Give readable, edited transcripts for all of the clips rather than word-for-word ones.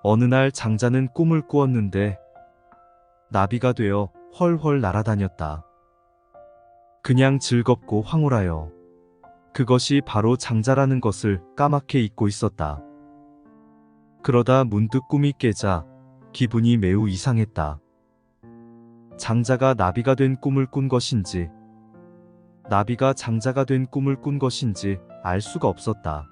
어느 날 장자는 꿈을 꾸었는데 나비가 되어 훨훨 날아다녔다. 그냥 즐겁고 황홀하여. 그것이 바로 장자라는 것을 까맣게 잊고 있었다. 그러다 문득 꿈이 깨자 기분이 매우 이상했다. 장자가 나비가 된 꿈을 꾼 것인지, 나비가 장자가 된 꿈을 꾼 것인지 알 수가 없었다.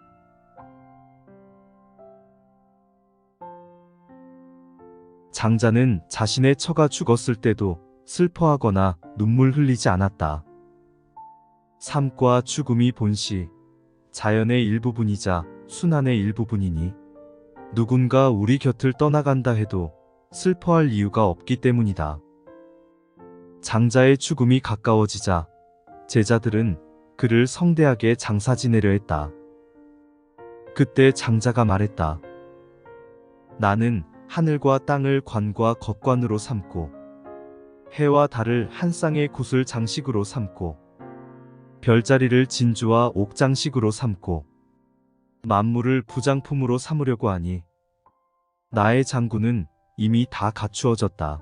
장자는 자신의 처가 죽었을 때도 슬퍼하거나 눈물 흘리지 않았다. 삶과 죽음이 본시, 자연의 일부분이자 순환의 일부분이니 누군가 우리 곁을 떠나간다 해도 슬퍼할 이유가 없기 때문이다. 장자의 죽음이 가까워지자 제자들은 그를 성대하게 장사 지내려 했다. 그때 장자가 말했다. 나는 하늘과 땅을 관과 겉관으로 삼고 해와 달을 한 쌍의 구슬 장식으로 삼고 별자리를 진주와 옥장식으로 삼고 만물을 부장품으로 삼으려고 하니 나의 장구는 이미 다 갖추어졌다.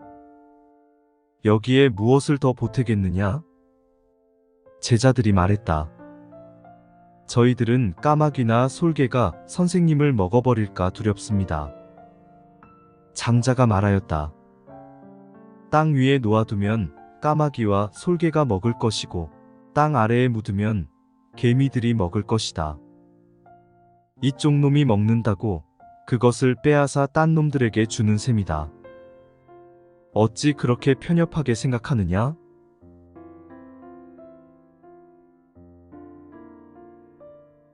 여기에 무엇을 더 보태겠느냐? 제자들이 말했다. 저희들은 까마귀나 솔개가 선생님을 먹어버릴까 두렵습니다. 장자가 말하였다. 땅 위에 놓아두면 까마귀와 솔개가 먹을 것이고 땅 아래에 묻으면 개미들이 먹을 것이다. 이쪽 놈이 먹는다고 그것을 빼앗아 딴 놈들에게 주는 셈이다. 어찌 그렇게 편협하게 생각하느냐?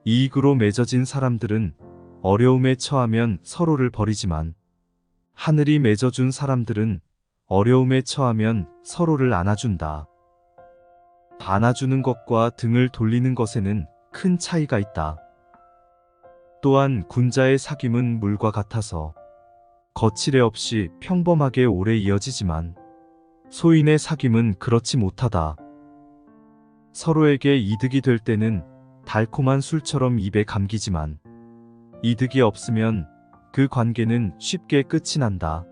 이익으로 맺어진 사람들은 어려움에 처하면 서로를 버리지만 하늘이 맺어준 사람들은 어려움에 처하면 서로를 안아준다. 안아주는 것과 등을 돌리는 것에는 큰 차이가 있다. 또한 군자의 사귐은 물과 같아서 거칠애 없이 평범하게 오래 이어지지만 소인의 사귐은 그렇지 못하다. 서로에게 이득이 될 때는 달콤한 술처럼 입에 감기지만 이득이 없으면 그 관계는 쉽게 끝이 난다.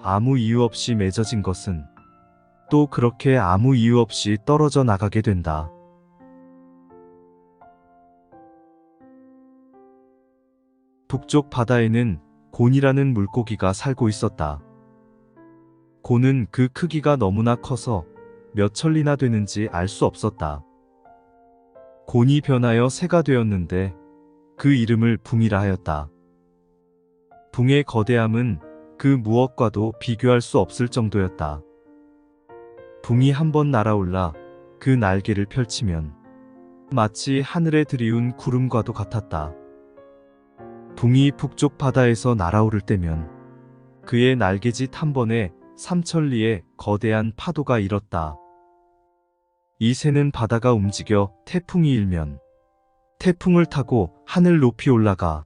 아무 이유 없이 맺어진 것은 또 그렇게 아무 이유 없이 떨어져 나가게 된다. 북쪽 바다에는 곤이라는 물고기가 살고 있었다. 곤은 그 크기가 너무나 커서 몇 천리나 되는지 알 수 없었다. 곤이 변하여 새가 되었는데 그 이름을 붕이라 하였다. 붕의 거대함은 그 무엇과도 비교할 수 없을 정도였다. 붕이 한번 날아올라 그 날개를 펼치면 마치 하늘에 들이운 구름과도 같았다. 붕이 북쪽 바다에서 날아오를 때면 그의 날개짓 한 번에 삼천리의 거대한 파도가 일었다. 이 새는 바다가 움직여 태풍이 일면 태풍을 타고 하늘 높이 올라가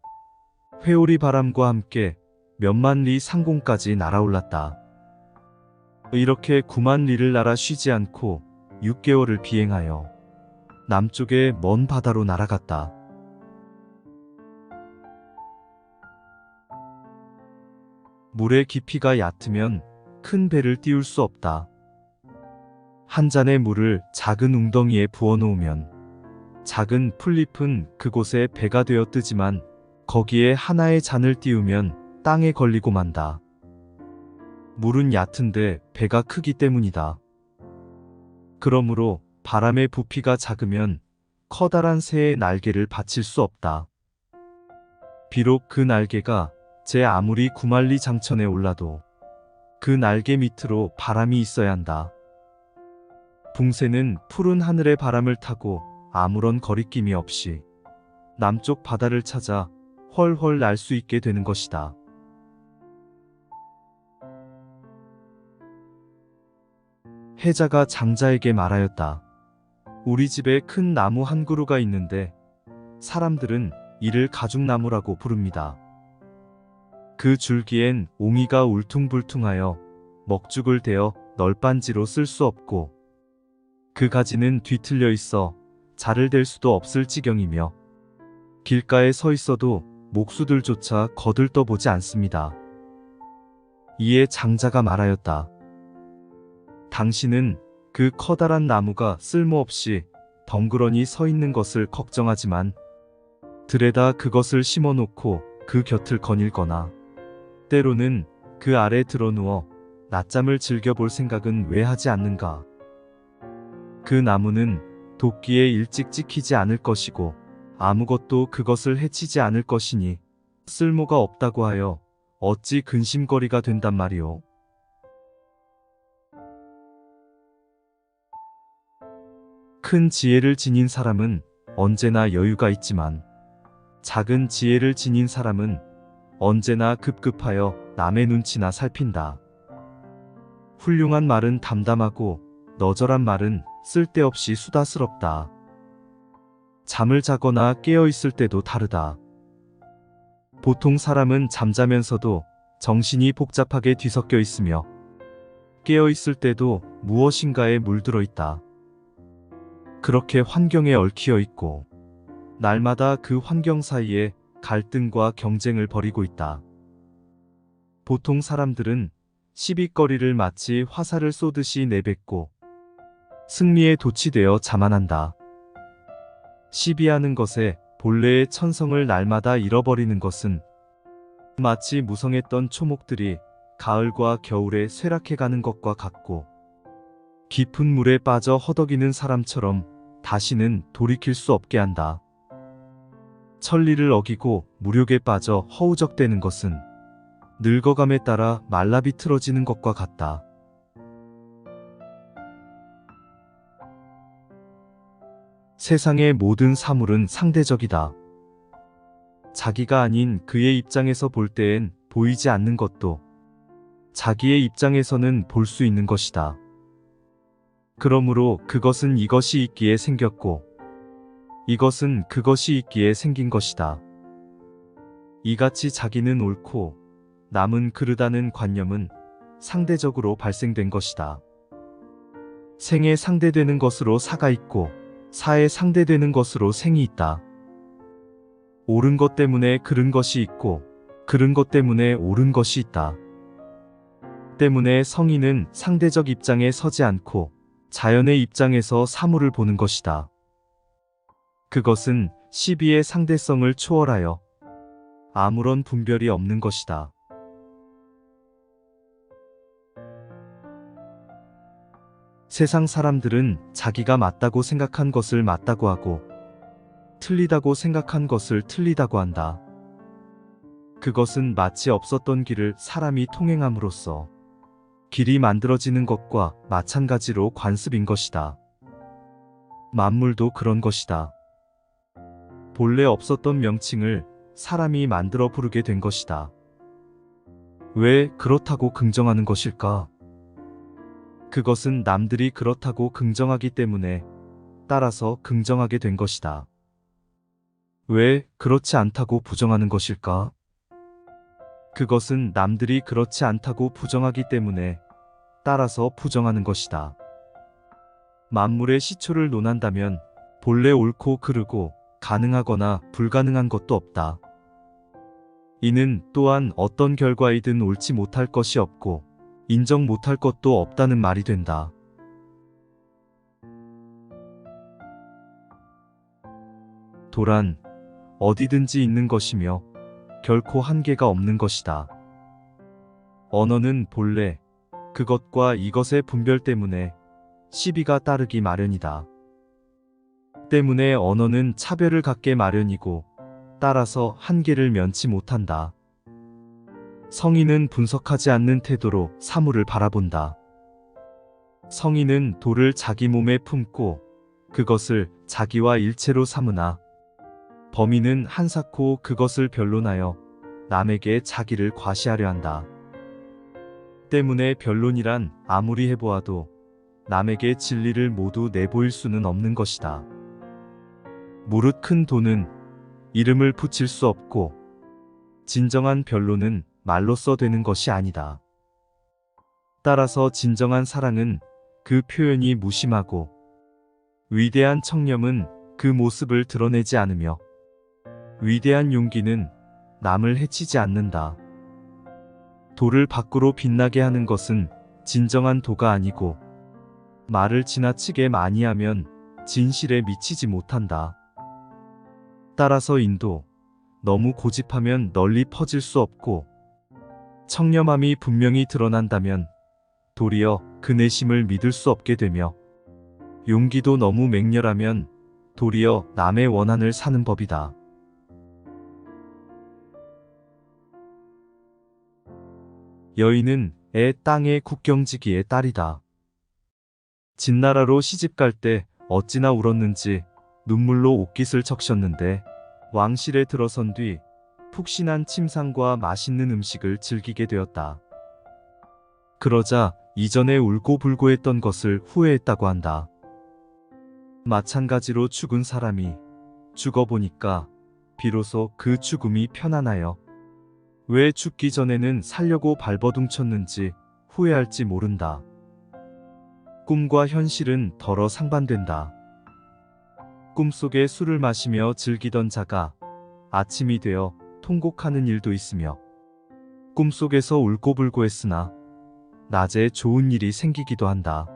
회오리 바람과 함께 몇만 리 상공까지 날아올랐다. 이렇게 9만 리를 날아 쉬지 않고 6개월을 비행하여 남쪽의 먼 바다로 날아갔다. 물의 깊이가 얕으면 큰 배를 띄울 수 없다. 한 잔의 물을 작은 웅덩이에 부어놓으면 작은 풀잎은 그곳에 배가 되어 뜨지만 거기에 하나의 잔을 띄우면 땅에 걸리고 만다. 물은 얕은데 배가 크기 때문이다. 그러므로 바람의 부피가 작으면 커다란 새의 날개를 받칠 수 없다. 비록 그 날개가 제 아무리 구만리 장천에 올라도 그 날개 밑으로 바람이 있어야 한다. 붕새는 푸른 하늘의 바람을 타고 아무런 거리낌이 없이 남쪽 바다를 찾아 훨훨 날 수 있게 되는 것이다. 해자가 장자에게 말하였다. 우리 집에 큰 나무 한 그루가 있는데 사람들은 이를 가죽나무라고 부릅니다. 그 줄기엔 옹이가 울퉁불퉁하여 먹죽을 대어 널빤지로 쓸 수 없고 그 가지는 뒤틀려 있어 자를 댈 수도 없을 지경이며 길가에 서 있어도 목수들조차 거들떠보지 않습니다. 이에 장자가 말하였다. 당신은 그 커다란 나무가 쓸모없이 덩그러니 서 있는 것을 걱정하지만 들에다 그것을 심어놓고 그 곁을 거닐거나 때로는 그 아래 드러누워 낮잠을 즐겨볼 생각은 왜 하지 않는가? 그 나무는 도끼에 일찍 찍히지 않을 것이고 아무것도 그것을 해치지 않을 것이니 쓸모가 없다고 하여 어찌 근심거리가 된단 말이오. 큰 지혜를 지닌 사람은 언제나 여유가 있지만 작은 지혜를 지닌 사람은 언제나 급급하여 남의 눈치나 살핀다. 훌륭한 말은 담담하고 너절한 말은 쓸데없이 수다스럽다. 잠을 자거나 깨어 있을 때도 다르다. 보통 사람은 잠자면서도 정신이 복잡하게 뒤섞여 있으며 깨어 있을 때도 무엇인가에 물들어 있다. 그렇게 환경에 얽히어 있고 날마다 그 환경 사이에 갈등과 경쟁을 벌이고 있다. 보통 사람들은 시비거리를 마치 화살을 쏘듯이 내뱉고 승리에 도취되어 자만한다. 시비하는 것에 본래의 천성을 날마다 잃어버리는 것은 마치 무성했던 초목들이 가을과 겨울에 쇠락해가는 것과 같고 깊은 물에 빠져 허덕이는 사람처럼 다시는 돌이킬 수 없게 한다. 천리를 어기고 무력에 빠져 허우적대는 것은 늙어감에 따라 말라비틀어지는 것과 같다. 세상의 모든 사물은 상대적이다. 자기가 아닌 그의 입장에서 볼 때엔 보이지 않는 것도 자기의 입장에서는 볼 수 있는 것이다. 그러므로 그것은 이것이 있기에 생겼고 이것은 그것이 있기에 생긴 것이다. 이같이 자기는 옳고 남은 그르다는 관념은 상대적으로 발생된 것이다. 생에 상대되는 것으로 사가 있고 사에 상대되는 것으로 생이 있다. 옳은 것 때문에 그른 것이 있고 그른 것 때문에 옳은 것이 있다. 때문에 성인은 상대적 입장에 서지 않고 자연의 입장에서 사물을 보는 것이다. 그것은 시비의 상대성을 초월하여 아무런 분별이 없는 것이다. 세상 사람들은 자기가 맞다고 생각한 것을 맞다고 하고 틀리다고 생각한 것을 틀리다고 한다. 그것은 마치 없었던 길을 사람이 통행함으로써 길이 만들어지는 것과 마찬가지로 관습인 것이다. 만물도 그런 것이다. 본래 없었던 명칭을 사람이 만들어 부르게 된 것이다. 왜 그렇다고 긍정하는 것일까? 그것은 남들이 그렇다고 긍정하기 때문에 따라서 긍정하게 된 것이다. 왜 그렇지 않다고 부정하는 것일까? 그것은 남들이 그렇지 않다고 부정하기 때문에 따라서 부정하는 것이다. 만물의 시초를 논한다면 본래 옳고 그르고 가능하거나 불가능한 것도 없다. 이는 또한 어떤 결과이든 옳지 못할 것이 없고 인정 못할 것도 없다는 말이 된다. 도란 어디든지 있는 것이며 결코 한계가 없는 것이다. 언어는 본래 그것과 이것의 분별 때문에 시비가 따르기 마련이다. 때문에 언어는 차별을 갖게 마련이고 따라서 한계를 면치 못한다. 성인은 분석하지 않는 태도로 사물을 바라본다. 성인은 도를 자기 몸에 품고 그것을 자기와 일체로 삼으나 범인은 한사코 그것을 변론하여 남에게 자기를 과시하려 한다. 때문에 변론이란 아무리 해보아도 남에게 진리를 모두 내보일 수는 없는 것이다. 무릇 큰 도는 이름을 붙일 수 없고 진정한 변론은 말로써 되는 것이 아니다. 따라서 진정한 사랑은 그 표현이 무심하고 위대한 청렴은 그 모습을 드러내지 않으며 위대한 용기는 남을 해치지 않는다. 도를 밖으로 빛나게 하는 것은 진정한 도가 아니고 말을 지나치게 많이 하면 진실에 미치지 못한다. 따라서 인도, 너무 고집하면 널리 퍼질 수 없고 청렴함이 분명히 드러난다면 도리어 그 내심을 믿을 수 없게 되며 용기도 너무 맹렬하면 도리어 남의 원한을 사는 법이다. 여인은 애 땅의 국경지기의 딸이다. 진나라로 시집갈 때 어찌나 울었는지 눈물로 옷깃을 적셨는데 왕실에 들어선 뒤 푹신한 침상과 맛있는 음식을 즐기게 되었다. 그러자 이전에 울고불고 했던 것을 후회했다고 한다. 마찬가지로 죽은 사람이 죽어보니까 비로소 그 죽음이 편안하여 왜 죽기 전에는 살려고 발버둥쳤는지 후회할지 모른다. 꿈과 현실은 더러 상반된다. 꿈속에 술을 마시며 즐기던 자가 아침이 되어 통곡하는 일도 있으며 꿈속에서 울고불고 했으나 낮에 좋은 일이 생기기도 한다.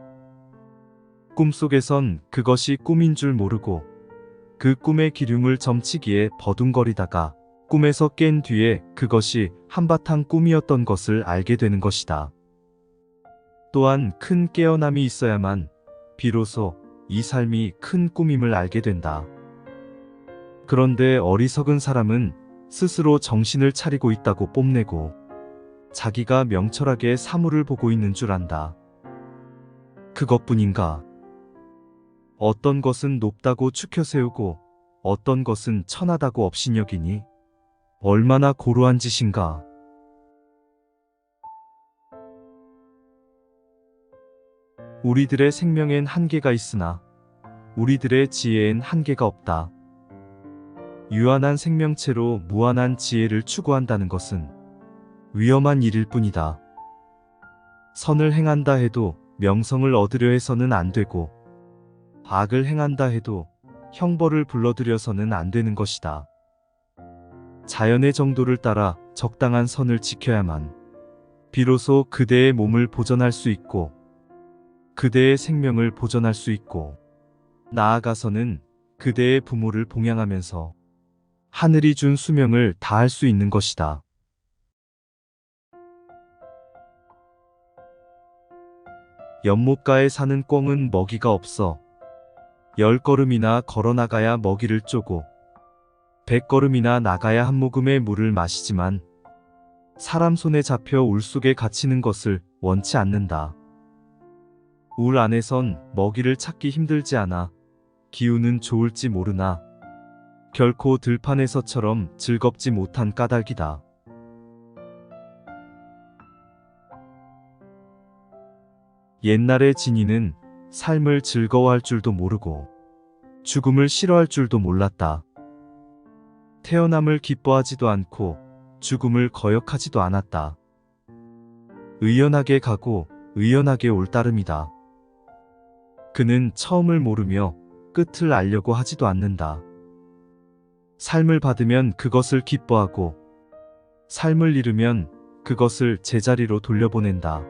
꿈속에선 그것이 꿈인 줄 모르고 그 꿈의 기륭을 점치기에 버둥거리다가 꿈에서 깬 뒤에 그것이 한바탕 꿈이었던 것을 알게 되는 것이다. 또한 큰 깨어남이 있어야만 비로소 이 삶이 큰 꿈임을 알게 된다. 그런데 어리석은 사람은 스스로 정신을 차리고 있다고 뽐내고 자기가 명철하게 사물을 보고 있는 줄 안다. 그것뿐인가? 어떤 것은 높다고 추켜 세우고 어떤 것은 천하다고 업신여기니 얼마나 고루한 짓인가? 우리들의 생명엔 한계가 있으나 우리들의 지혜엔 한계가 없다. 유한한 생명체로 무한한 지혜를 추구한다는 것은 위험한 일일 뿐이다. 선을 행한다 해도 명성을 얻으려 해서는 안 되고 악을 행한다 해도 형벌을 불러들여서는 안 되는 것이다. 자연의 정도를 따라 적당한 선을 지켜야만 비로소 그대의 몸을 보존할 수 있고 그대의 생명을 보존할 수 있고 나아가서는 그대의 부모를 봉양하면서 하늘이 준 수명을 다할 수 있는 것이다. 연못가에 사는 꿩은 먹이가 없어 10걸음이나 걸어 나가야 먹이를 쪼고 100걸음이나 나가야 한 모금의 물을 마시지만 사람 손에 잡혀 울 속에 갇히는 것을 원치 않는다. 울 안에선 먹이를 찾기 힘들지 않아 기운은 좋을지 모르나 결코 들판에서처럼 즐겁지 못한 까닭이다. 옛날의 진이는 삶을 즐거워할 줄도 모르고 죽음을 싫어할 줄도 몰랐다. 태어남을 기뻐하지도 않고 죽음을 거역하지도 않았다. 의연하게 가고 의연하게 올 따름이다. 그는 처음을 모르며 끝을 알려고 하지도 않는다. 삶을 받으면 그것을 기뻐하고 삶을 잃으면 그것을 제자리로 돌려보낸다.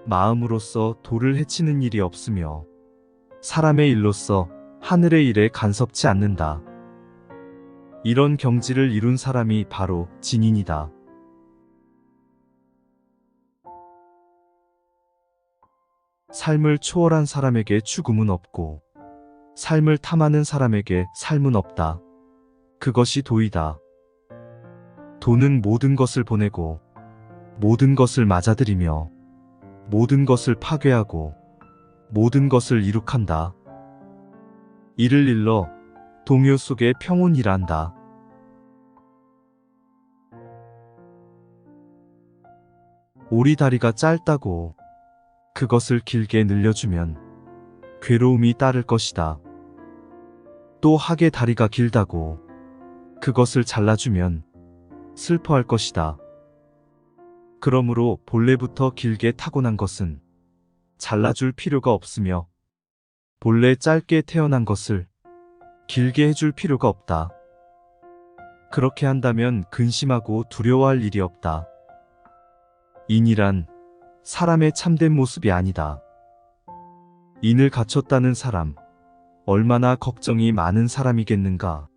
마음으로써 도를 해치는 일이 없으며 사람의 일로서 하늘의 일에 간섭치 않는다. 이런 경지를 이룬 사람이 바로 진인이다. 삶을 초월한 사람에게 죽음은 없고 삶을 탐하는 사람에게 삶은 없다. 그것이 도이다. 도는 모든 것을 보내고 모든 것을 맞아들이며 모든 것을 파괴하고 모든 것을 이룩한다. 이를 일러 동요 속에 평온이란다. 오리다리가 짧다고 그것을 길게 늘려주면 괴로움이 따를 것이다. 또 학의 다리가 길다고 그것을 잘라주면 슬퍼할 것이다. 그러므로 본래부터 길게 타고난 것은 잘라줄 필요가 없으며 본래 짧게 태어난 것을 길게 해줄 필요가 없다. 그렇게 한다면 근심하고 두려워할 일이 없다. 인이란 사람의 참된 모습이 아니다. 인을 갖췄다는 사람, 얼마나 걱정이 많은 사람이겠는가.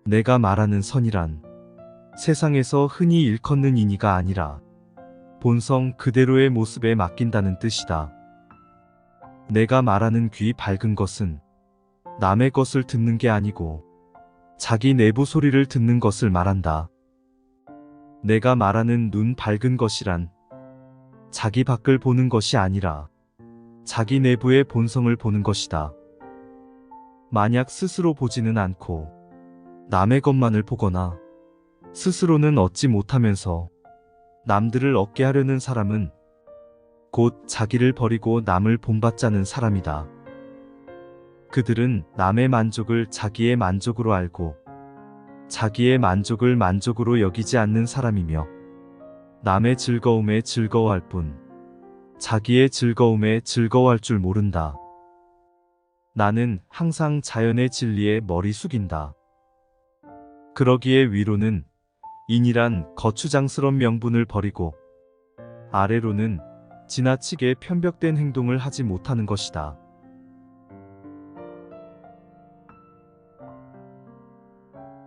내가 말하는 선이란 세상에서 흔히 일컫는 인의가 아니라 본성 그대로의 모습에 맡긴다는 뜻이다. 내가 말하는 귀 밝은 것은 남의 것을 듣는 게 아니고 자기 내부 소리를 듣는 것을 말한다. 내가 말하는 눈 밝은 것이란 자기 밖을 보는 것이 아니라 자기 내부의 본성을 보는 것이다. 만약 스스로 보지는 않고 남의 것만을 보거나 스스로는 얻지 못하면서 남들을 얻게 하려는 사람은 곧 자기를 버리고 남을 본받자는 사람이다. 그들은 남의 만족을 자기의 만족으로 알고 자기의 만족을 만족으로 여기지 않는 사람이며 남의 즐거움에 즐거워할 뿐 자기의 즐거움에 즐거워할 줄 모른다. 나는 항상 자연의 진리에 머리 숙인다. 그러기에 위로는 인이란 거추장스런 명분을 버리고 아래로는 지나치게 편벽된 행동을 하지 못하는 것이다.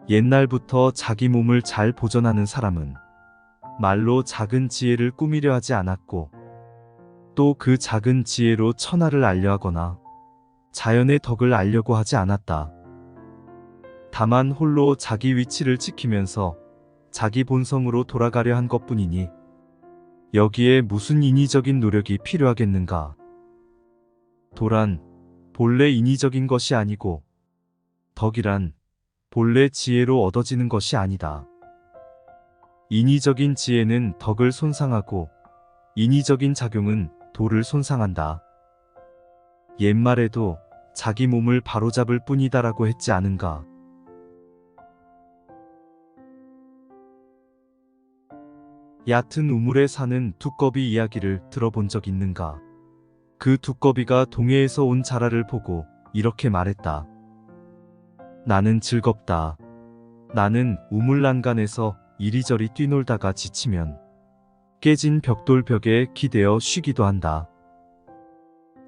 옛날부터 자기 몸을 잘 보존하는 사람은 말로 작은 지혜를 꾸미려 하지 않았고 또 그 작은 지혜로 천하를 알려 하거나 자연의 덕을 알려고 하지 않았다. 다만 홀로 자기 위치를 지키면서 자기 본성으로 돌아가려 한 것뿐이니 여기에 무슨 인위적인 노력이 필요하겠는가. 도란 본래 인위적인 것이 아니고 덕이란 본래 지혜로 얻어지는 것이 아니다. 인위적인 지혜는 덕을 손상하고 인위적인 작용은 도를 손상한다. 옛말에도 자기 몸을 바로잡을 뿐이다라고 했지 않은가. 얕은 우물에 사는 두꺼비 이야기를 들어본 적 있는가? 그 두꺼비가 동해에서 온 자라를 보고 이렇게 말했다. 나는 즐겁다. 나는 우물난간에서 이리저리 뛰놀다가 지치면 깨진 벽돌벽에 기대어 쉬기도 한다.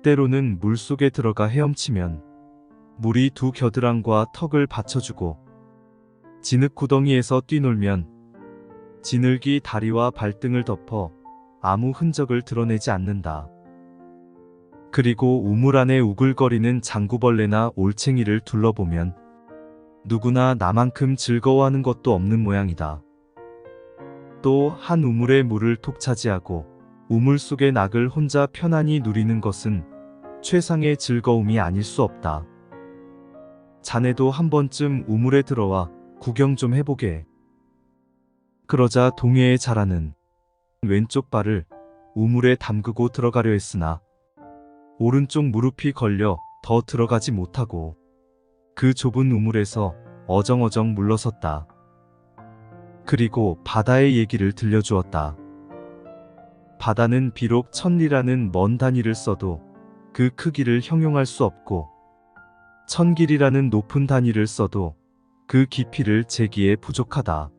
때로는 물속에 들어가 헤엄치면 물이 두 겨드랑이와 턱을 받쳐주고 진흙구덩이에서 뛰놀면 진흙이 다리와 발등을 덮어 아무 흔적을 드러내지 않는다. 그리고 우물 안에 우글거리는 장구벌레나 올챙이를 둘러보면 누구나 나만큼 즐거워하는 것도 없는 모양이다. 또 한 우물의 물을 톡 차지하고 우물 속의 낙을 혼자 편안히 누리는 것은 최상의 즐거움이 아닐 수 없다. 자네도 한 번쯤 우물에 들어와 구경 좀 해보게. 그러자 동해의 자라는 왼쪽 발을 우물에 담그고 들어가려 했으나 오른쪽 무릎이 걸려 더 들어가지 못하고 그 좁은 우물에서 어정어정 물러섰다. 그리고 바다의 얘기를 들려주었다. 바다는 비록 천리라는 먼 단위를 써도 그 크기를 형용할 수 없고 천길이라는 높은 단위를 써도 그 깊이를 재기에 부족하다.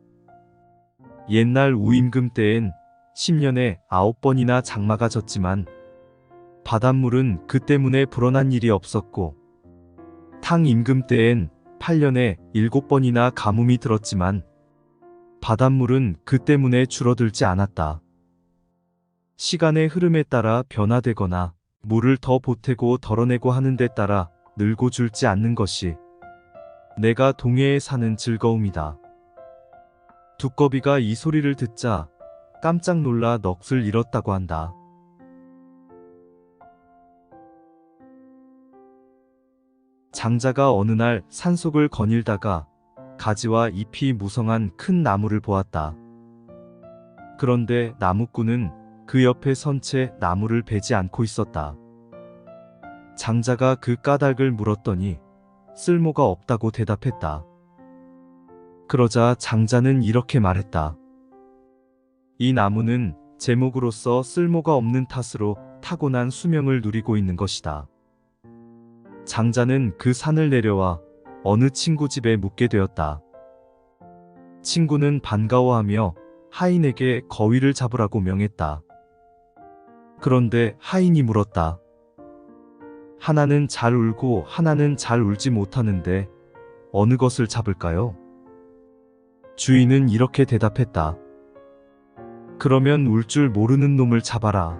옛날 우임금 때엔 10년에 9번이나 장마가 졌지만 바닷물은 그 때문에 불어난 일이 없었고 탕 임금 때엔 8년에 7번이나 가뭄이 들었지만 바닷물은 그 때문에 줄어들지 않았다. 시간의 흐름에 따라 변화되거나 물을 더 보태고 덜어내고 하는 데 따라 늘고 줄지 않는 것이 내가 동해에 사는 즐거움이다. 두꺼비가 이 소리를 듣자 깜짝 놀라 넋을 잃었다고 한다. 장자가 어느 날 산속을 거닐다가 가지와 잎이 무성한 큰 나무를 보았다. 그런데 나무꾼은 그 옆에 선 채 나무를 베지 않고 있었다. 장자가 그 까닭을 물었더니 쓸모가 없다고 대답했다. 그러자 장자는 이렇게 말했다. 이 나무는 제목으로서 쓸모가 없는 탓으로 타고난 수명을 누리고 있는 것이다. 장자는 그 산을 내려와 어느 친구 집에 묵게 되었다. 친구는 반가워하며 하인에게 거위를 잡으라고 명했다. 그런데 하인이 물었다. 하나는 잘 울고 하나는 잘 울지 못하는데 어느 것을 잡을까요? 주인은 이렇게 대답했다. 그러면 울 줄 모르는 놈을 잡아라.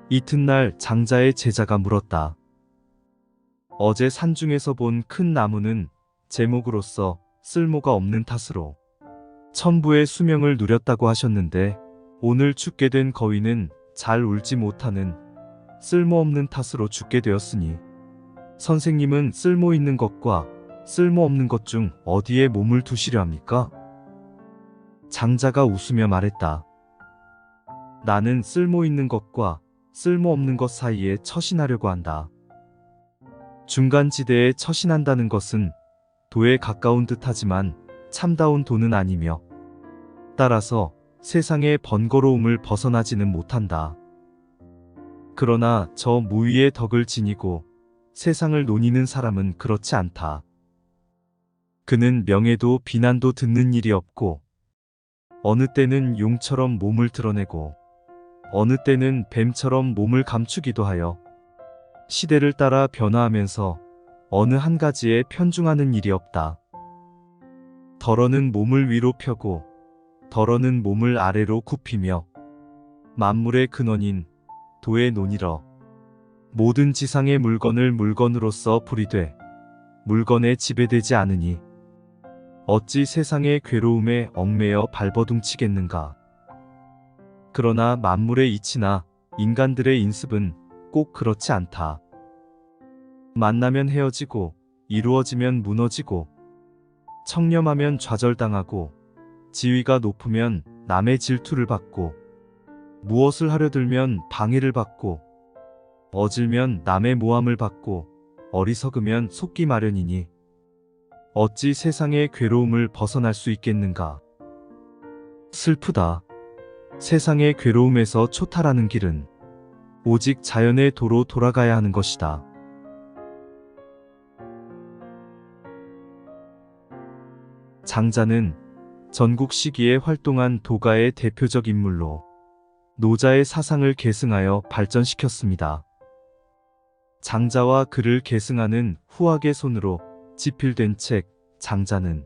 이튿날 장자의 제자가 물었다. 어제 산중에서 본 큰 나무는 제목으로서 쓸모가 없는 탓으로 천부의 수명을 누렸다고 하셨는데 오늘 죽게 된 거위는 잘 울지 못하는 쓸모없는 탓으로 죽게 되었으니 선생님은 쓸모 있는 것과 쓸모없는 것 중 어디에 몸을 두시려 합니까? 장자가 웃으며 말했다. 나는 쓸모 있는 것과 쓸모없는 것 사이에 처신하려고 한다. 중간지대에 처신한다는 것은 도에 가까운 듯하지만 참다운 도는 아니며 따라서 세상의 번거로움을 벗어나지는 못한다. 그러나 저 무위의 덕을 지니고 세상을 노니는 사람은 그렇지 않다. 그는 명예도 비난도 듣는 일이 없고 어느 때는 용처럼 몸을 드러내고 어느 때는 뱀처럼 몸을 감추기도 하여 시대를 따라 변화하면서 어느 한 가지에 편중하는 일이 없다. 덜어는 몸을 위로 펴고 덜어는 몸을 아래로 굽히며 만물의 근원인 도의 논이러 모든 지상의 물건을 물건으로서 부리되 물건에 지배되지 않으니 어찌 세상의 괴로움에 얽매여 발버둥치겠는가. 그러나 만물의 이치나 인간들의 인습은 꼭 그렇지 않다. 만나면 헤어지고 이루어지면 무너지고 청렴하면 좌절당하고 지위가 높으면 남의 질투를 받고 무엇을 하려 들면 방해를 받고 어질면 남의 모함을 받고 어리석으면 속기 마련이니 어찌 세상의 괴로움을 벗어날 수 있겠는가. 슬프다. 세상의 괴로움에서 초탈하는 길은 오직 자연의 도로 돌아가야 하는 것이다. 장자는 전국 시기에 활동한 도가의 대표적 인물로 노자의 사상을 계승하여 발전시켰습니다. 장자와 그를 계승하는 후학의 손으로 집필된 책 장자는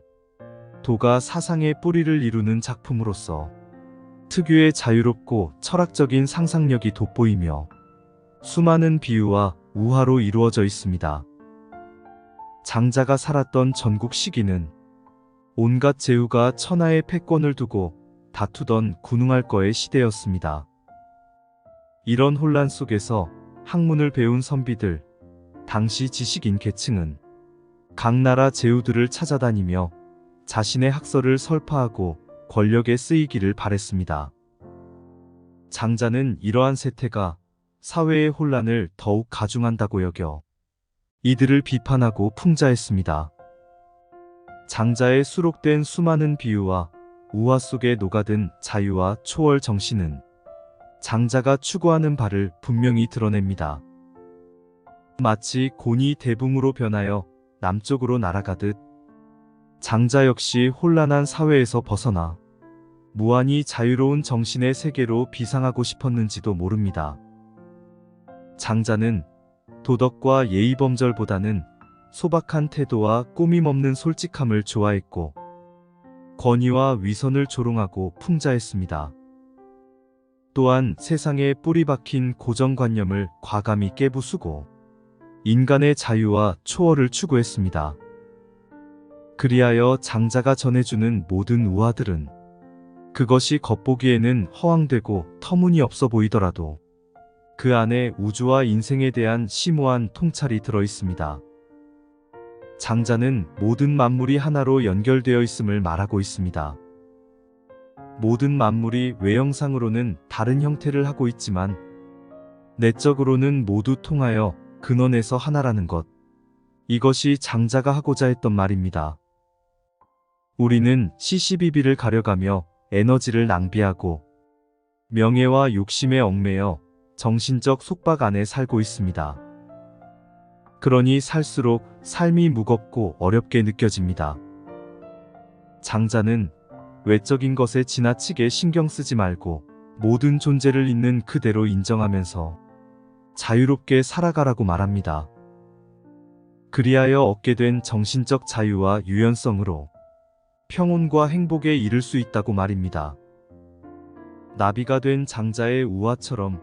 도가 사상의 뿌리를 이루는 작품으로서 특유의 자유롭고 철학적인 상상력이 돋보이며 수많은 비유와 우화로 이루어져 있습니다. 장자가 살았던 전국 시기는 온갖 제후가 천하의 패권을 두고 다투던 군웅할 거의 시대였습니다. 이런 혼란 속에서 학문을 배운 선비들, 당시 지식인 계층은 각 나라 제후들을 찾아다니며 자신의 학설을 설파하고 권력에 쓰이기를 바랬습니다. 장자는 이러한 세태가 사회의 혼란을 더욱 가중한다고 여겨 이들을 비판하고 풍자했습니다. 장자의 수록된 수많은 비유와 우화 속에 녹아든 자유와 초월 정신은 장자가 추구하는 바를 분명히 드러냅니다. 마치 곤이 대붕으로 변하여 남쪽으로 날아가듯 장자 역시 혼란한 사회에서 벗어나 무한히 자유로운 정신의 세계로 비상하고 싶었는지도 모릅니다. 장자는 도덕과 예의범절보다는 소박한 태도와 꾸밈없는 솔직함을 좋아했고 권위와 위선을 조롱하고 풍자했습니다. 또한 세상에 뿌리 박힌 고정관념을 과감히 깨부수고 인간의 자유와 초월을 추구했습니다. 그리하여 장자가 전해주는 모든 우화들은 그것이 겉보기에는 허황되고 터무니없어 보이더라도 그 안에 우주와 인생에 대한 심오한 통찰이 들어 있습니다. 장자는 모든 만물이 하나로 연결되어 있음을 말하고 있습니다. 모든 만물이 외형상으로는 다른 형태를 하고 있지만 내적으로는 모두 통하여 근원에서 하나라는 것. 이것이 장자가 하고자 했던 말입니다. 우리는 시시비비를 가려가며 에너지를 낭비하고 명예와 욕심에 얽매여 정신적 속박 안에 살고 있습니다. 그러니 살수록 삶이 무겁고 어렵게 느껴집니다. 장자는 외적인 것에 지나치게 신경 쓰지 말고 모든 존재를 있는 그대로 인정하면서 자유롭게 살아가라고 말합니다. 그리하여 얻게 된 정신적 자유와 유연성으로 평온과 행복에 이를 수 있다고 말입니다. 나비가 된 장자의 우화처럼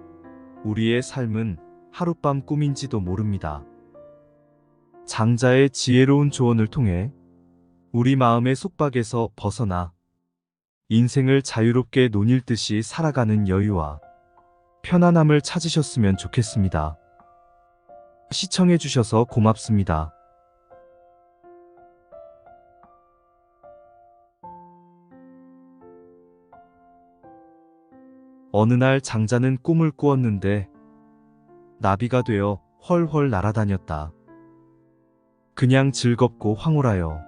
우리의 삶은 하룻밤 꿈인지도 모릅니다. 장자의 지혜로운 조언을 통해 우리 마음의 속박에서 벗어나 인생을 자유롭게 논일듯이 살아가는 여유와 편안함을 찾으셨으면 좋겠습니다. 시청해주셔서 고맙습니다. 어느 날 장자는 꿈을 꾸었는데 나비가 되어 훨훨 날아다녔다. 그냥 즐겁고 황홀하여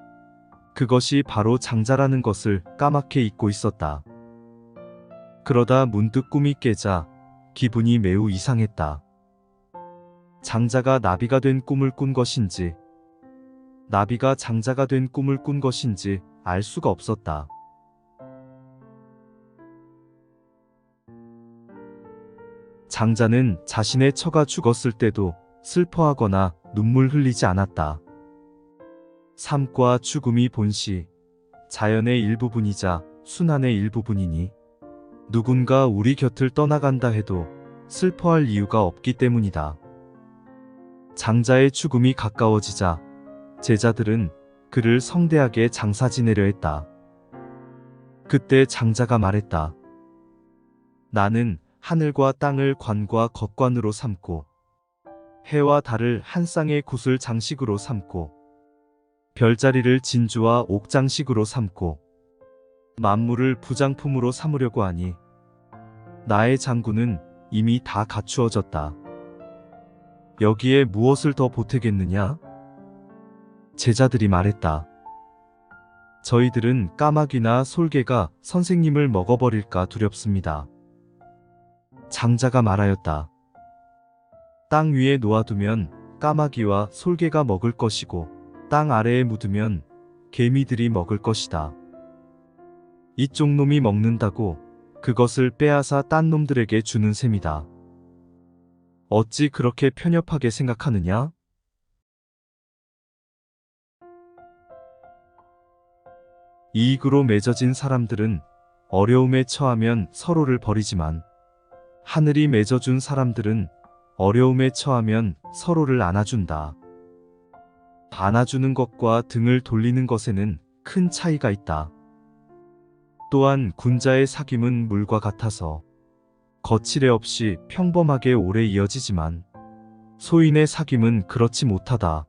그것이 바로 장자라는 것을 까맣게 잊고 있었다. 그러다 문득 꿈이 깨자 기분이 매우 이상했다. 장자가 나비가 된 꿈을 꾼 것인지 나비가 장자가 된 꿈을 꾼 것인지 알 수가 없었다. 장자는 자신의 처가 죽었을 때도 슬퍼하거나 눈물 흘리지 않았다. 삶과 죽음이 본시, 자연의 일부분이자 순환의 일부분이니 누군가 우리 곁을 떠나간다 해도 슬퍼할 이유가 없기 때문이다. 장자의 죽음이 가까워지자 제자들은 그를 성대하게 장사 지내려 했다. 그때 장자가 말했다. 나는 하늘과 땅을 관과 겉관으로 삼고 해와 달을 한 쌍의 구슬 장식으로 삼고 별자리를 진주와 옥장식으로 삼고 만물을 부장품으로 삼으려고 하니 나의 장구는 이미 다 갖추어졌다. 여기에 무엇을 더 보태겠느냐? 제자들이 말했다. 저희들은 까마귀나 솔개가 선생님을 먹어버릴까 두렵습니다. 장자가 말하였다. 땅 위에 놓아두면 까마귀와 솔개가 먹을 것이고 땅 아래에 묻으면 개미들이 먹을 것이다. 이쪽 놈이 먹는다고 그것을 빼앗아 딴 놈들에게 주는 셈이다. 어찌 그렇게 편협하게 생각하느냐? 이익으로 맺어진 사람들은 어려움에 처하면 서로를 버리지만 하늘이 맺어준 사람들은 어려움에 처하면 서로를 안아준다. 안아주는 것과 등을 돌리는 것에는 큰 차이가 있다. 또한 군자의 사귐은 물과 같아서 거칠애 없이 평범하게 오래 이어지지만 소인의 사귐은 그렇지 못하다.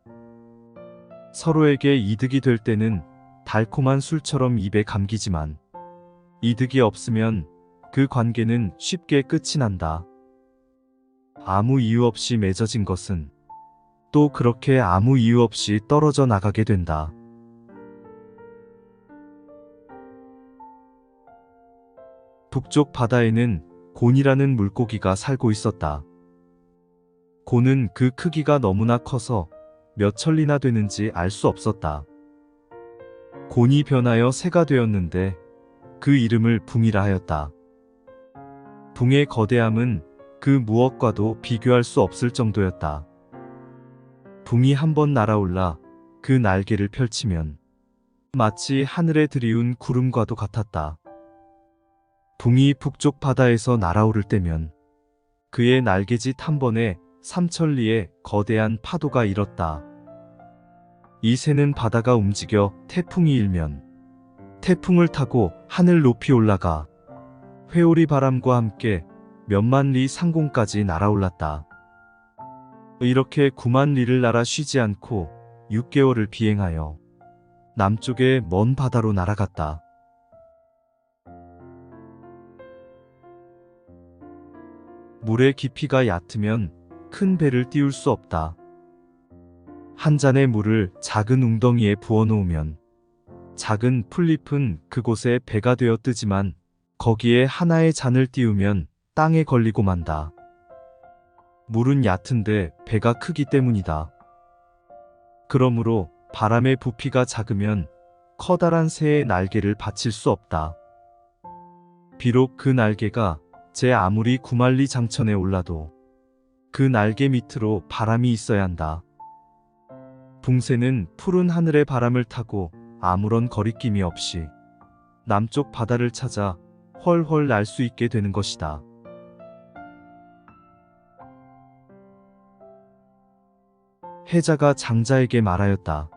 서로에게 이득이 될 때는 달콤한 술처럼 입에 감기지만 이득이 없으면 그 관계는 쉽게 끝이 난다. 아무 이유 없이 맺어진 것은 또 그렇게 아무 이유 없이 떨어져 나가게 된다. 북쪽 바다에는 곤이라는 물고기가 살고 있었다. 곤은 그 크기가 너무나 커서 몇 천리나 되는지 알 수 없었다. 곤이 변하여 새가 되었는데 그 이름을 붕이라 하였다. 붕의 거대함은 그 무엇과도 비교할 수 없을 정도였다. 붕이 한번 날아올라 그 날개를 펼치면 마치 하늘에 들이운 구름과도 같았다. 붕이 북쪽 바다에서 날아오를 때면 그의 날개짓 한 번에 삼천리에 거대한 파도가 일었다. 이 새는 바다가 움직여 태풍이 일면 태풍을 타고 하늘 높이 올라가 회오리 바람과 함께 몇만 리 상공까지 날아올랐다. 이렇게 9만 리를 날아 쉬지 않고 6개월을 비행하여 남쪽의 먼 바다로 날아갔다. 물의 깊이가 얕으면 큰 배를 띄울 수 없다. 한 잔의 물을 작은 웅덩이에 부어놓으면 작은 풀잎은 그곳에 배가 되어 뜨지만 거기에 하나의 잔을 띄우면 땅에 걸리고 만다. 물은 얕은데 배가 크기 때문이다. 그러므로 바람의 부피가 작으면 커다란 새의 날개를 받칠 수 없다. 비록 그 날개가 제 아무리 구만리 장천에 올라도 그 날개 밑으로 바람이 있어야 한다. 붕새는 푸른 하늘의 바람을 타고 아무런 거리낌이 없이 남쪽 바다를 찾아 훨훨 날 수 있게 되는 것이다. 해자가 장자에게 말하였다.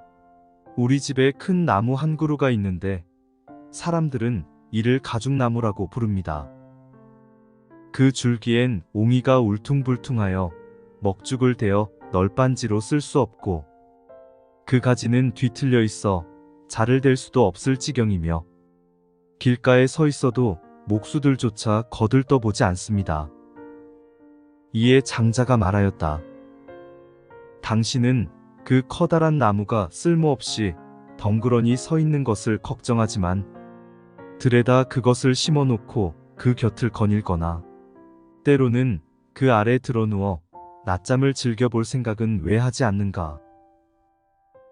우리 집에 큰 나무 한 그루가 있는데 사람들은 이를 가죽나무라고 부릅니다. 그 줄기엔 옹이가 울퉁불퉁하여 먹죽을 대어 널빤지로 쓸 수 없고 그 가지는 뒤틀려 있어 자를 댈 수도 없을 지경이며 길가에 서 있어도 목수들조차 거들떠보지 않습니다. 이에 장자가 말하였다. 당신은 그 커다란 나무가 쓸모없이 덩그러니 서 있는 것을 걱정하지만 들에다 그것을 심어놓고 그 곁을 거닐거나 때로는 그 아래 드러누워 낮잠을 즐겨볼 생각은 왜 하지 않는가?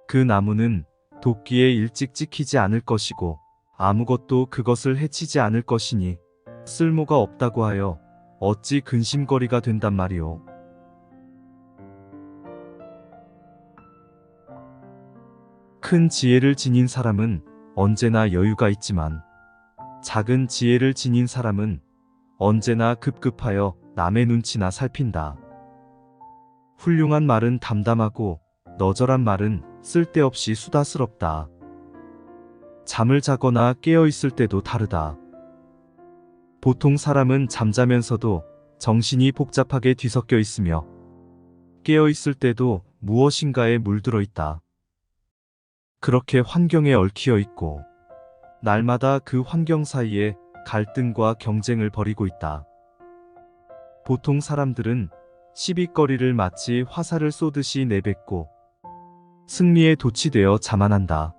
그 나무는 도끼에 일찍 찍히지 않을 것이고 아무것도 그것을 해치지 않을 것이니 쓸모가 없다고 하여 어찌 근심거리가 된단 말이오. 큰 지혜를 지닌 사람은 언제나 여유가 있지만 작은 지혜를 지닌 사람은 언제나 급급하여 남의 눈치나 살핀다. 훌륭한 말은 담담하고 너절한 말은 쓸데없이 수다스럽다. 잠을 자거나 깨어 있을 때도 다르다. 보통 사람은 잠자면서도 정신이 복잡하게 뒤섞여 있으며 깨어 있을 때도 무엇인가에 물들어 있다. 그렇게 환경에 얽히어 있고 날마다 그 환경 사이에 갈등과 경쟁을 벌이고 있다. 보통 사람들은 시비거리를 마치 화살을 쏘듯이 내뱉고 승리에 도취되어 자만한다.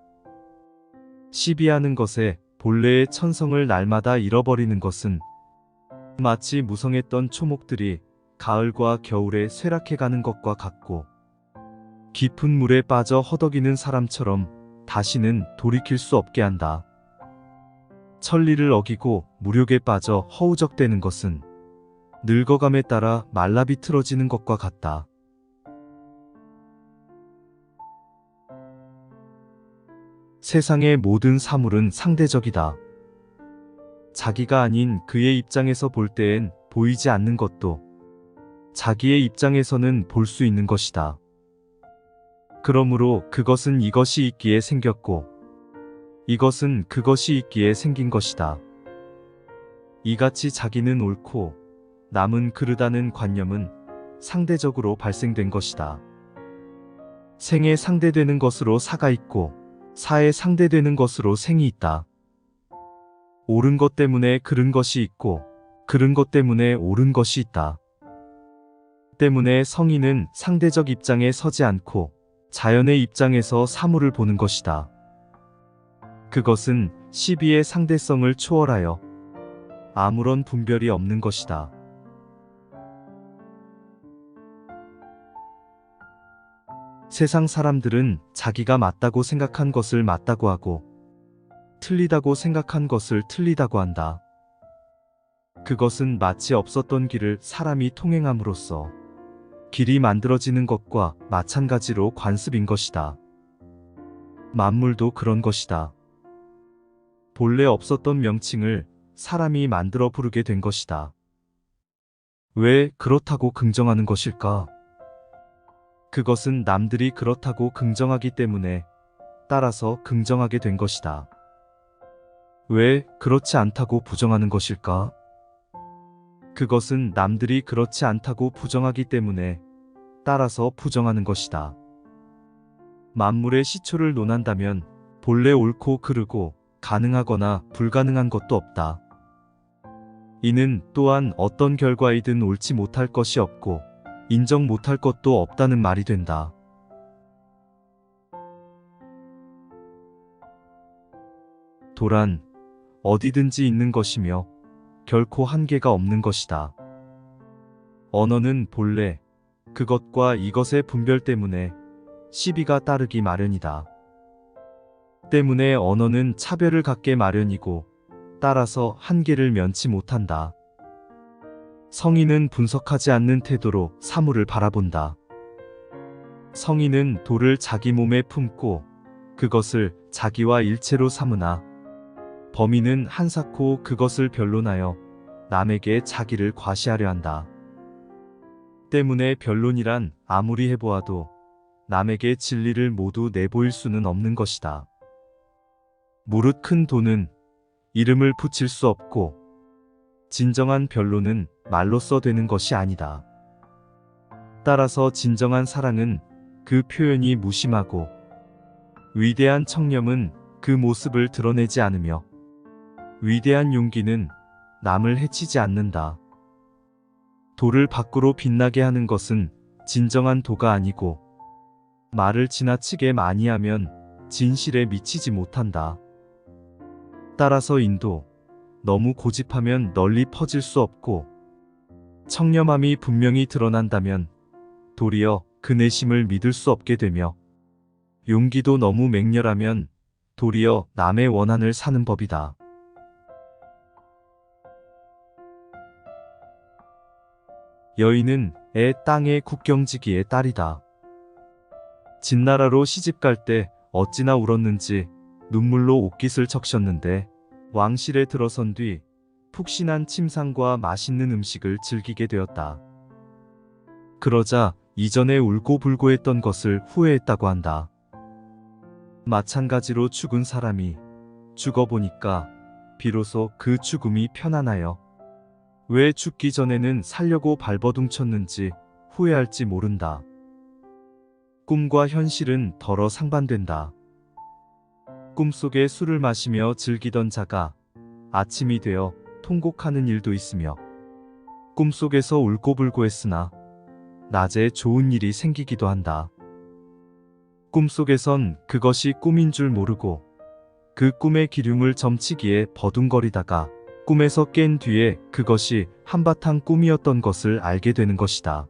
시비하는 것에 본래의 천성을 날마다 잃어버리는 것은 마치 무성했던 초목들이 가을과 겨울에 쇠락해가는 것과 같고 깊은 물에 빠져 허덕이는 사람처럼 다시는 돌이킬 수 없게 한다. 천리를 어기고 무력에 빠져 허우적대는 것은 늙어감에 따라 말라 비틀어지는 것과 같다. 세상의 모든 사물은 상대적이다. 자기가 아닌 그의 입장에서 볼 때엔 보이지 않는 것도 자기의 입장에서는 볼 수 있는 것이다. 그러므로 그것은 이것이 있기에 생겼고 이것은 그것이 있기에 생긴 것이다. 이같이 자기는 옳고 남은 그르다는 관념은 상대적으로 발생된 것이다. 생에 상대되는 것으로 사가 있고 사에 상대되는 것으로 생이 있다. 옳은 것 때문에 그른 것이 있고 그른 것 때문에 옳은 것이 있다. 때문에 성인은 상대적 입장에 서지 않고 자연의 입장에서 사물을 보는 것이다. 그것은 시비의 상대성을 초월하여 아무런 분별이 없는 것이다. 세상 사람들은 자기가 맞다고 생각한 것을 맞다고 하고 틀리다고 생각한 것을 틀리다고 한다. 그것은 마치 없었던 길을 사람이 통행함으로써 길이 만들어지는 것과 마찬가지로 관습인 것이다. 만물도 그런 것이다. 본래 없었던 명칭을 사람이 만들어 부르게 된 것이다. 왜 그렇다고 긍정하는 것일까? 그것은 남들이 그렇다고 긍정하기 때문에 따라서 긍정하게 된 것이다. 왜 그렇지 않다고 부정하는 것일까? 그것은 남들이 그렇지 않다고 부정하기 때문에 따라서 부정하는 것이다. 만물의 시초를 논한다면 본래 옳고 그르고 가능하거나 불가능한 것도 없다. 이는 또한 어떤 결과이든 옳지 못할 것이 없고 인정 못할 것도 없다는 말이 된다. 도란 어디든지 있는 것이며 결코 한계가 없는 것이다. 언어는 본래 그것과 이것의 분별 때문에 시비가 따르기 마련이다. 때문에 언어는 차별을 갖게 마련이고 따라서 한계를 면치 못한다. 성인은 분석하지 않는 태도로 사물을 바라본다. 성인은 도를 자기 몸에 품고 그것을 자기와 일체로 삼으나 범인은 한사코 그것을 변론하여 남에게 자기를 과시하려 한다. 때문에 변론이란 아무리 해보아도 남에게 진리를 모두 내보일 수는 없는 것이다. 무릇 큰 도는 이름을 붙일 수 없고 진정한 변론은 말로써 되는 것이 아니다. 따라서 진정한 사랑은 그 표현이 무심하고 위대한 청렴은 그 모습을 드러내지 않으며 위대한 용기는 남을 해치지 않는다. 도를 밖으로 빛나게 하는 것은 진정한 도가 아니고 말을 지나치게 많이 하면 진실에 미치지 못한다. 따라서 인도, 너무 고집하면 널리 퍼질 수 없고 청렴함이 분명히 드러난다면 도리어 그 내심을 믿을 수 없게 되며 용기도 너무 맹렬하면 도리어 남의 원한을 사는 법이다. 여인은 애 땅의 국경지기의 딸이다. 진나라로 시집갈 때 어찌나 울었는지 눈물로 옷깃을 적셨는데 왕실에 들어선 뒤 푹신한 침상과 맛있는 음식을 즐기게 되었다. 그러자 이전에 울고불고 했던 것을 후회했다고 한다. 마찬가지로 죽은 사람이 죽어보니까 비로소 그 죽음이 편안하여 왜 죽기 전에는 살려고 발버둥쳤는지 후회할지 모른다. 꿈과 현실은 더러 상반된다. 꿈속에 술을 마시며 즐기던 자가 아침이 되어 통곡하는 일도 있으며 꿈속에서 울고불고 했으나 낮에 좋은 일이 생기기도 한다. 꿈속에선 그것이 꿈인 줄 모르고 그 꿈의 기륭을 점치기에 버둥거리다가 꿈에서 깬 뒤에 그것이 한바탕 꿈이었던 것을 알게 되는 것이다.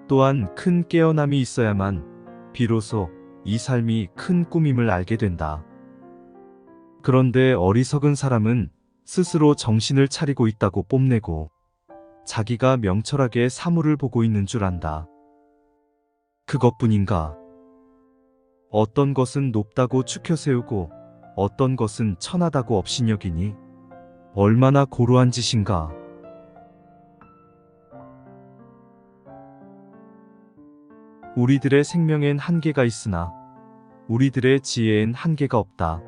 또한 큰 깨어남이 있어야만 비로소 이 삶이 큰 꿈임을 알게 된다. 그런데 어리석은 사람은 스스로 정신을 차리고 있다고 뽐내고 자기가 명철하게 사물을 보고 있는 줄 안다. 그것뿐인가? 어떤 것은 높다고 추켜 세우고 어떤 것은 천하다고 업신여기니 얼마나 고루한 짓인가? 우리들의 생명엔 한계가 있으나 우리들의 지혜엔 한계가 없다.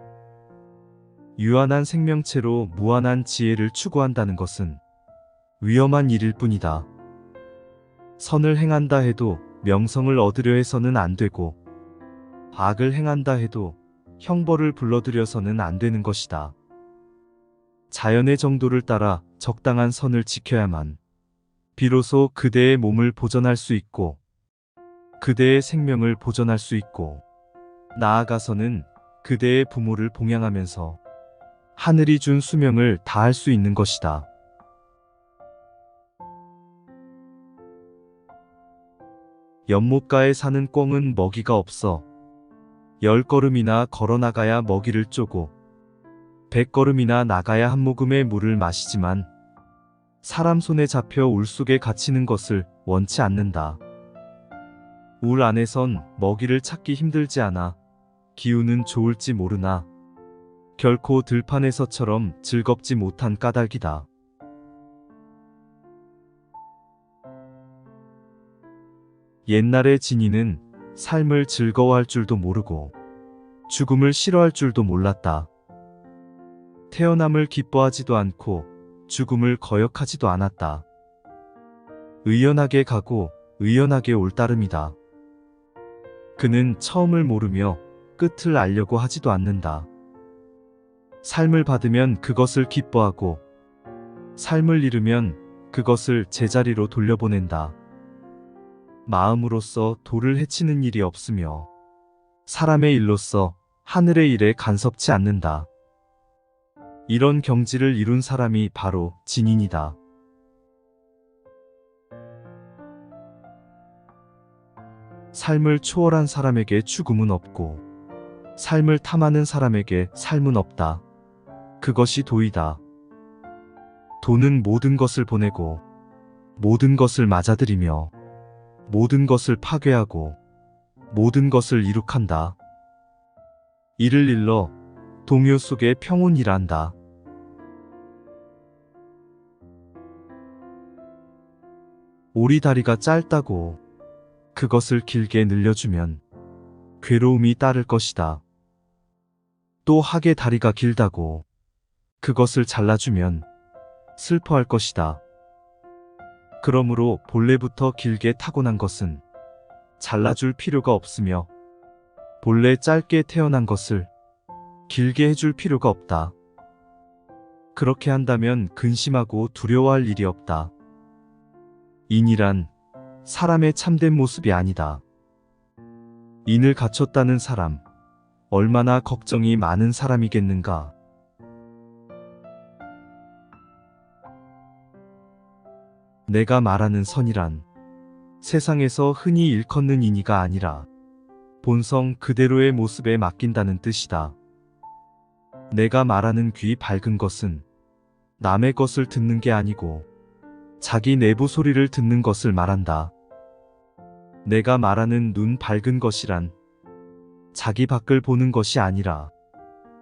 유한한 생명체로 무한한 지혜를 추구한다는 것은 위험한 일일 뿐이다. 선을 행한다 해도 명성을 얻으려 해서는 안 되고 악을 행한다 해도 형벌을 불러들여서는 안 되는 것이다. 자연의 정도를 따라 적당한 선을 지켜야만 비로소 그대의 몸을 보존할 수 있고 그대의 생명을 보존할 수 있고 나아가서는 그대의 부모를 봉양하면서 하늘이 준 수명을 다할 수 있는 것이다. 연못가에 사는 꿩은 먹이가 없어 10걸음이나 걸어 나가야 먹이를 쪼고 100걸음이나 나가야 한 모금의 물을 마시지만 사람 손에 잡혀 울 속에 갇히는 것을 원치 않는다. 울 안에선 먹이를 찾기 힘들지 않아 기운은 좋을지 모르나 결코 들판에서처럼 즐겁지 못한 까닭이다. 옛날의 진이는 삶을 즐거워할 줄도 모르고 죽음을 싫어할 줄도 몰랐다. 태어남을 기뻐하지도 않고 죽음을 거역하지도 않았다. 의연하게 가고 의연하게 올 따름이다. 그는 처음을 모르며 끝을 알려고 하지도 않는다. 삶을 받으면 그것을 기뻐하고 삶을 잃으면 그것을 제자리로 돌려보낸다. 마음으로써 도를 해치는 일이 없으며 사람의 일로서 하늘의 일에 간섭치 않는다. 이런 경지를 이룬 사람이 바로 진인이다. 삶을 초월한 사람에게 죽음은 없고 삶을 탐하는 사람에게 삶은 없다. 그것이 도이다. 도는 모든 것을 보내고 모든 것을 맞아들이며 모든 것을 파괴하고 모든 것을 이룩한다. 이를 일러 동요 속에 평온이란다. 오리다리가 짧다고 그것을 길게 늘려주면 괴로움이 따를 것이다. 또 학의 다리가 길다고 그것을 잘라주면 슬퍼할 것이다. 그러므로 본래부터 길게 타고난 것은 잘라줄 필요가 없으며 본래 짧게 태어난 것을 길게 해줄 필요가 없다. 그렇게 한다면 근심하고 두려워할 일이 없다. 인이란 사람의 참된 모습이 아니다. 인을 갖췄다는 사람, 얼마나 걱정이 많은 사람이겠는가. 내가 말하는 선이란 세상에서 흔히 일컫는 인의가 아니라 본성 그대로의 모습에 맡긴다는 뜻이다. 내가 말하는 귀 밝은 것은 남의 것을 듣는 게 아니고 자기 내부 소리를 듣는 것을 말한다. 내가 말하는 눈 밝은 것이란 자기 밖을 보는 것이 아니라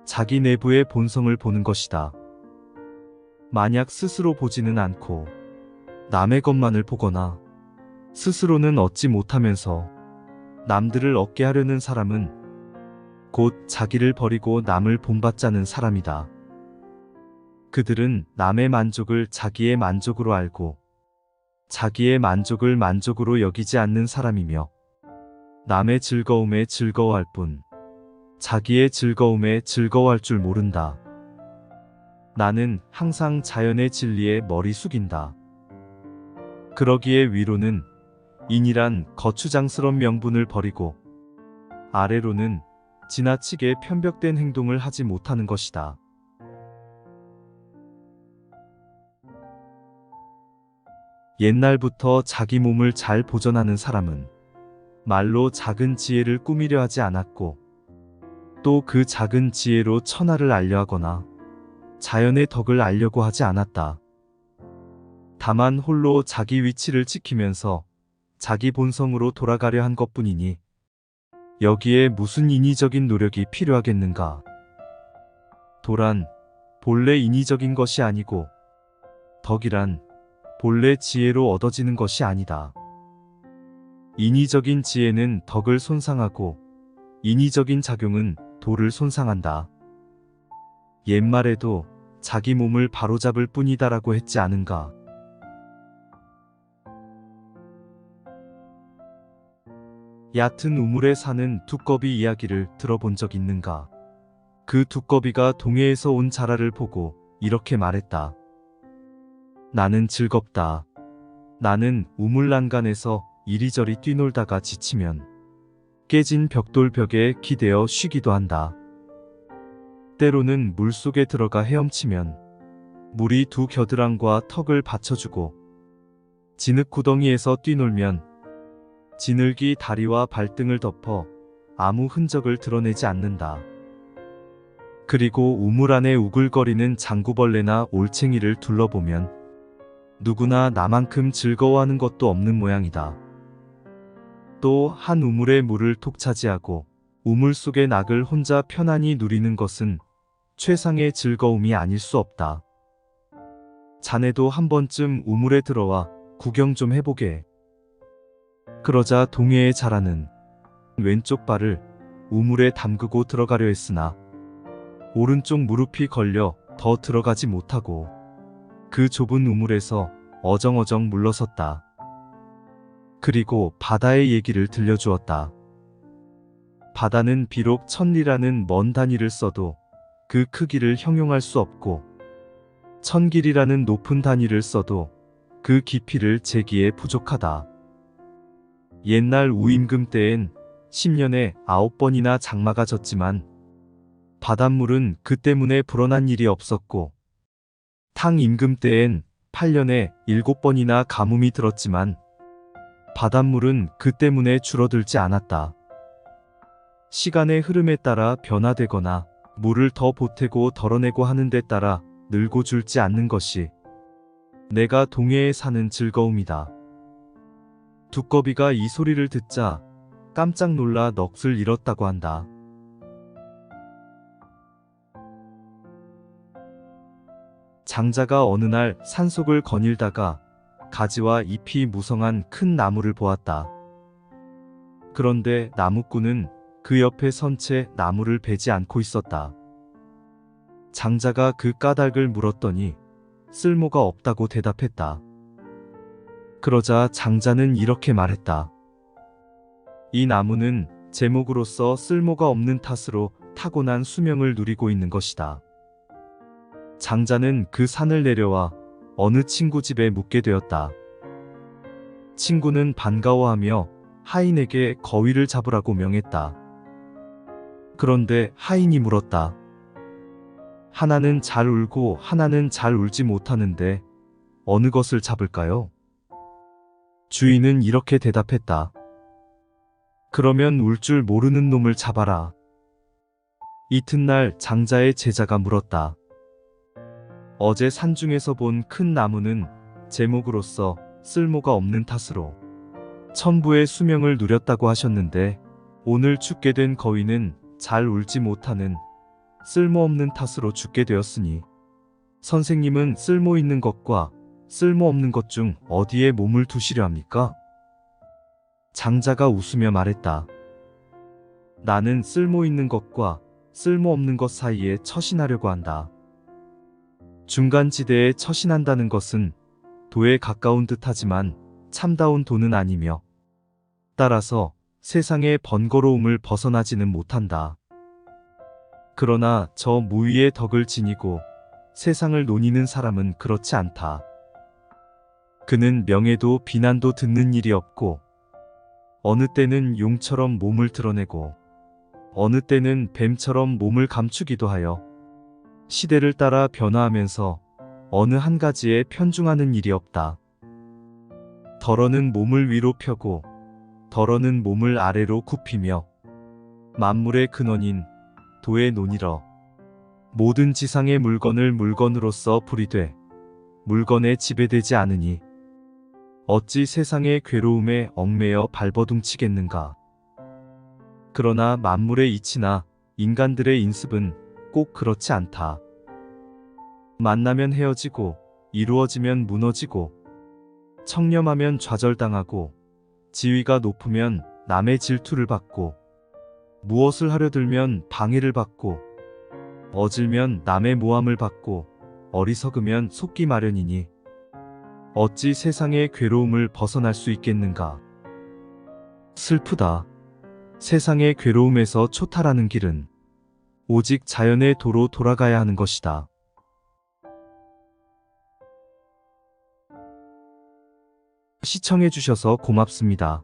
자기 내부의 본성을 보는 것이다. 만약 스스로 보지는 않고 남의 것만을 보거나 스스로는 얻지 못하면서 남들을 얻게 하려는 사람은 곧 자기를 버리고 남을 본받자는 사람이다. 그들은 남의 만족을 자기의 만족으로 알고 자기의 만족을 만족으로 여기지 않는 사람이며 남의 즐거움에 즐거워할 뿐 자기의 즐거움에 즐거워할 줄 모른다. 나는 항상 자연의 진리에 머리 숙인다. 그러기에 위로는 인이란 거추장스러운 명분을 버리고 아래로는 지나치게 편벽된 행동을 하지 못하는 것이다. 옛날부터 자기 몸을 잘 보존하는 사람은 말로 작은 지혜를 꾸미려 하지 않았고 또 그 작은 지혜로 천하를 알려 하거나 자연의 덕을 알려고 하지 않았다. 다만 홀로 자기 위치를 지키면서 자기 본성으로 돌아가려 한 것뿐이니 여기에 무슨 인위적인 노력이 필요하겠는가. 도란 본래 인위적인 것이 아니고 덕이란 본래 지혜로 얻어지는 것이 아니다. 인위적인 지혜는 덕을 손상하고 인위적인 작용은 도를 손상한다. 옛말에도 자기 몸을 바로잡을 뿐이다라고 했지 않은가. 얕은 우물에 사는 두꺼비 이야기를 들어본 적 있는가? 그 두꺼비가 동해에서 온 자라를 보고 이렇게 말했다. 나는 즐겁다. 나는 우물난간에서 이리저리 뛰놀다가 지치면 깨진 벽돌벽에 기대어 쉬기도 한다. 때로는 물속에 들어가 헤엄치면 물이 두 겨드랑이와 턱을 받쳐주고 진흙구덩이에서 뛰놀면 진흙이 다리와 발등을 덮어 아무 흔적을 드러내지 않는다. 그리고 우물 안에 우글거리는 장구벌레나 올챙이를 둘러보면 누구나 나만큼 즐거워하는 것도 없는 모양이다. 또 한 우물의 물을 톡 차지하고 우물 속의 낙을 혼자 편안히 누리는 것은 최상의 즐거움이 아닐 수 없다. 자네도 한 번쯤 우물에 들어와 구경 좀 해보게. 그러자 동해의 자라는 왼쪽 발을 우물에 담그고 들어가려 했으나 오른쪽 무릎이 걸려 더 들어가지 못하고 그 좁은 우물에서 어정어정 물러섰다. 그리고 바다의 얘기를 들려주었다. 바다는 비록 천리라는 먼 단위를 써도 그 크기를 형용할 수 없고 천길이라는 높은 단위를 써도 그 깊이를 재기에 부족하다. 옛날 우임금 때엔 10년에 9번이나 장마가 졌지만 바닷물은 그 때문에 불어난 일이 없었고 탕 임금 때엔 8년에 7번이나 가뭄이 들었지만 바닷물은 그 때문에 줄어들지 않았다. 시간의 흐름에 따라 변화되거나 물을 더 보태고 덜어내고 하는 데 따라 늘고 줄지 않는 것이 내가 동해에 사는 즐거움이다. 두꺼비가 이 소리를 듣자 깜짝 놀라 넋을 잃었다고 한다. 장자가 어느 날 산속을 거닐다가 가지와 잎이 무성한 큰 나무를 보았다. 그런데 나무꾼은 그 옆에 선 채 나무를 베지 않고 있었다. 장자가 그 까닭을 물었더니 쓸모가 없다고 대답했다. 그러자 장자는 이렇게 말했다. 이 나무는 제목으로서 쓸모가 없는 탓으로 타고난 수명을 누리고 있는 것이다. 장자는 그 산을 내려와 어느 친구 집에 묵게 되었다. 친구는 반가워하며 하인에게 거위를 잡으라고 명했다. 그런데 하인이 물었다. 하나는 잘 울고 하나는 잘 울지 못하는데 어느 것을 잡을까요? 주인은 이렇게 대답했다. 그러면 울 줄 모르는 놈을 잡아라. 이튿날 장자의 제자가 물었다. 어제 산중에서 본 큰 나무는 제목으로서 쓸모가 없는 탓으로 천부의 수명을 누렸다고 하셨는데 오늘 죽게 된 거위는 잘 울지 못하는 쓸모없는 탓으로 죽게 되었으니 선생님은 쓸모 있는 것과 쓸모없는 것 중 어디에 몸을 두시려 합니까? 장자가 웃으며 말했다. 나는 쓸모 있는 것과 쓸모없는 것 사이에 처신하려고 한다. 중간지대에 처신한다는 것은 도에 가까운 듯하지만 참다운 도는 아니며 따라서 세상의 번거로움을 벗어나지는 못한다. 그러나 저 무위의 덕을 지니고 세상을 노니는 사람은 그렇지 않다. 그는 명예도 비난도 듣는 일이 없고 어느 때는 용처럼 몸을 드러내고 어느 때는 뱀처럼 몸을 감추기도 하여 시대를 따라 변화하면서 어느 한 가지에 편중하는 일이 없다. 덜어는 몸을 위로 펴고 덜어는 몸을 아래로 굽히며 만물의 근원인 도의 논이러 모든 지상의 물건을 물건으로서 부리되 물건에 지배되지 않으니 어찌 세상의 괴로움에 얽매여 발버둥치겠는가. 그러나 만물의 이치나 인간들의 인습은 꼭 그렇지 않다. 만나면 헤어지고 이루어지면 무너지고 청렴하면 좌절당하고 지위가 높으면 남의 질투를 받고 무엇을 하려 들면 방해를 받고 어질면 남의 모함을 받고 어리석으면 속기 마련이니 어찌 세상의 괴로움을 벗어날 수 있겠는가. 슬프다. 세상의 괴로움에서 초탈하는 길은 오직 자연의 도로 돌아가야 하는 것이다. 시청해주셔서 고맙습니다.